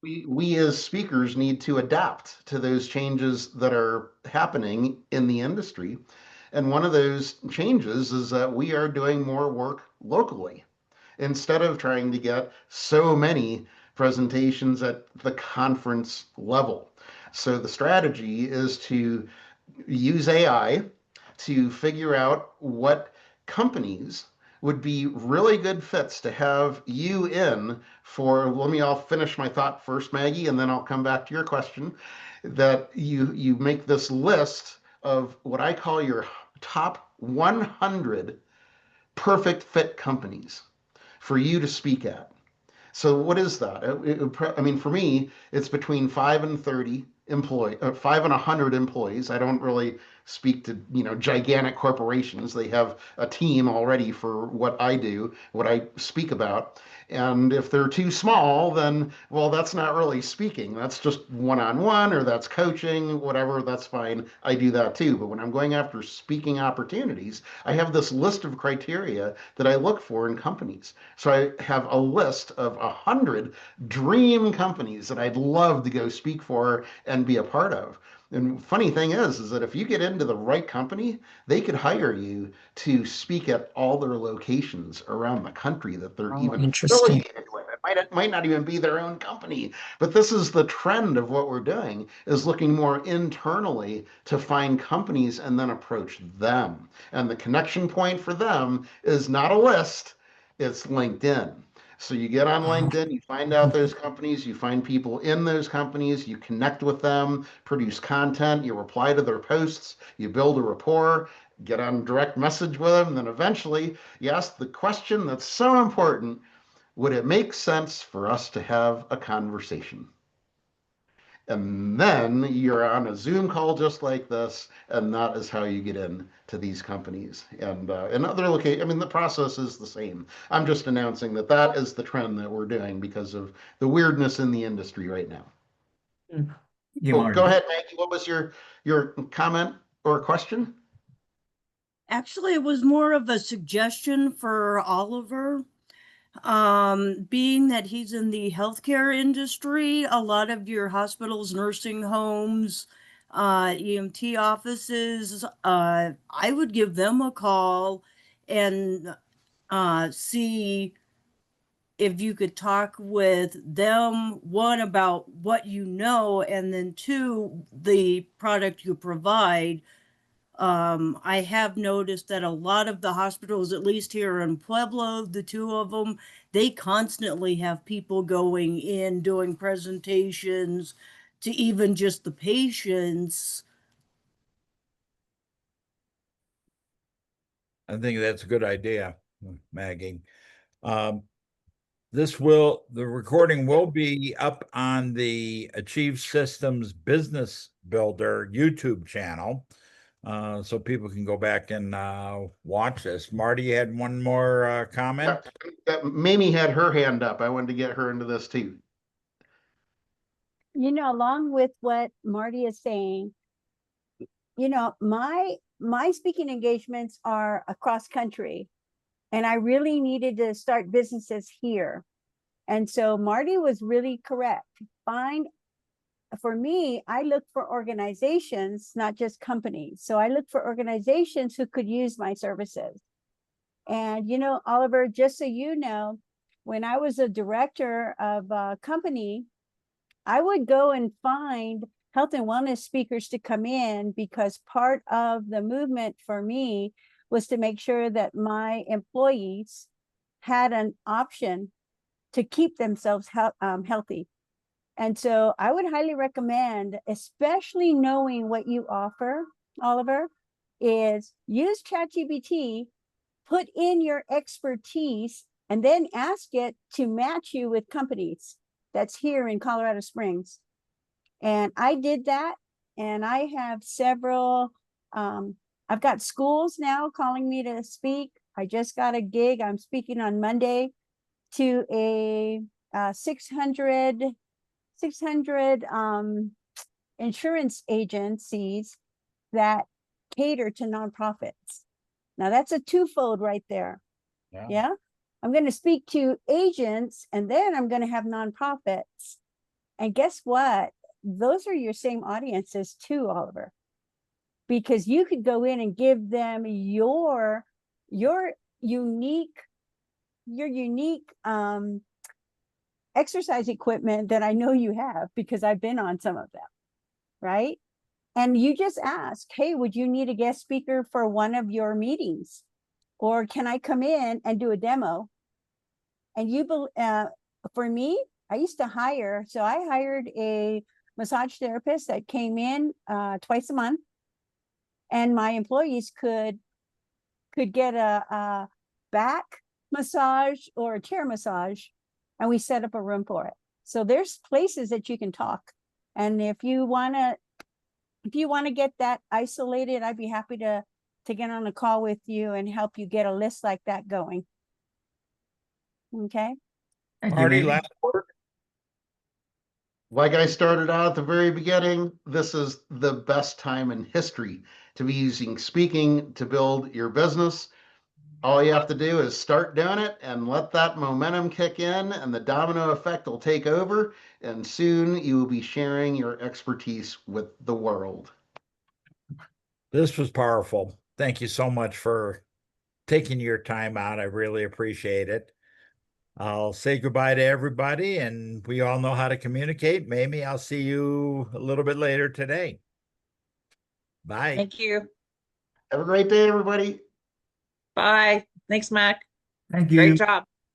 we as speakers need to adapt to those changes that are happening in the industry. And one of those changes is that we are doing more work locally instead of trying to get so many presentations at the conference level. So the strategy is to use AI to figure out what companies would be really good fits to have you in for. I'll finish my thought first, Maggie, and then I'll come back to your question. That you make this list of what I call your top 100 perfect fit companies for you to speak at. So what is that? I mean, for me, it's between 5 and 100 employees. I don't really speak to, gigantic corporations. They have a team already for what I do, what I speak about. And if they're too small, then, well, that's not really speaking. That's just one-on-one, or that's coaching, whatever, that's fine. I do that too. But when I'm going after speaking opportunities, I have this list of criteria that I look for in companies. So I have a list of 100 dream companies that I'd love to go speak for and be a part of. And funny thing is that if you get into the right company, they could hire you to speak at all their locations around the country that they're Oh, even interesting. affiliated with. It might not even be their own company, but this is the trend of what we're doing, is looking more internally to find companies and then approach them. And the connection point for them is not a list, it's LinkedIn. So you get on Oh, LinkedIn, you find out those companies, you find people in those companies, you connect with them, produce content, you reply to their posts, you build a rapport, get on direct message with them, and then eventually you ask the question that's so important: would it make sense for us to have a conversation? And then you're on a Zoom call just like this, and that is how you get in to these companies. And in other locations, I mean, the process is the same. I'm just announcing that that is the trend that we're doing because of the weirdness in the industry right now. you Oh, are. go ahead, Maggie. What was your comment or question? Actually, it was more of a suggestion for Oliver. Being that he's in the healthcare industry, a lot of your hospitals, nursing homes, EMT offices, I would give them a call and see if you could talk with them, one, about what you know, and then two, the product you provide. I have noticed that a lot of the hospitals, at least here in Pueblo, the two of them, they constantly have people going in doing presentations to even just the patients. I think that's a good idea, Maggie. Um, the recording will be up on the Achieve Systems Business Builder YouTube channel. So people can go back and watch this. Marty had one more comment. Mamie had her hand up. I wanted to get her into this too. Along with what Marty is saying, my speaking engagements are across country, and I really needed to start businesses here. And so Marty was really correct. For me, I look for organizations, not just companies. So I look for organizations who could use my services. And, Oliver, just so you know, when I was a director of a company, I would go and find health and wellness speakers to come in, because part of the movement for me was to make sure that my employees had an option to keep themselves healthy. And so I would highly recommend, especially knowing what you offer, Oliver, is use ChatGPT, put in your expertise, and then ask it to match you with companies that's here in Colorado Springs. And I did that, and I have several, I've got schools now calling me to speak. I just got a gig. I'm speaking on Monday to a 600 insurance agencies that cater to nonprofits. Now that's a twofold right there. Yeah. I'm going to speak to agents, and then I'm going to have nonprofits. And guess what? Those are your same audiences too, Oliver, because you could go in and give them your unique exercise equipment that I know you have, because I've been on some of them, right? And you just ask, hey, would you need a guest speaker for one of your meetings? Or can I come in and do a demo? And for me, I used to hire, so I hired a massage therapist that came in twice a month, and my employees could get a back massage or a chair massage, and we set up a room for it. So there's places that you can talk. And if you want to get that isolated, I'd be happy to get on a call with you and help you get a list like that going. Okay. Thank you, Marty, Amy. last word. Like I started out at the very beginning, this is the best time in history to be using speaking to build your business. All you have to do is start doing it and let that momentum kick in, and the domino effect will take over, and soon you will be sharing your expertise with the world. This was powerful. Thank you so much for taking your time out. I really appreciate it. I'll say goodbye to everybody, and we all know how to communicate. Maybe I'll see you a little bit later today. Bye. Thank you. Have a great day, everybody. Bye. Thanks, Mac. Thank you. Great job.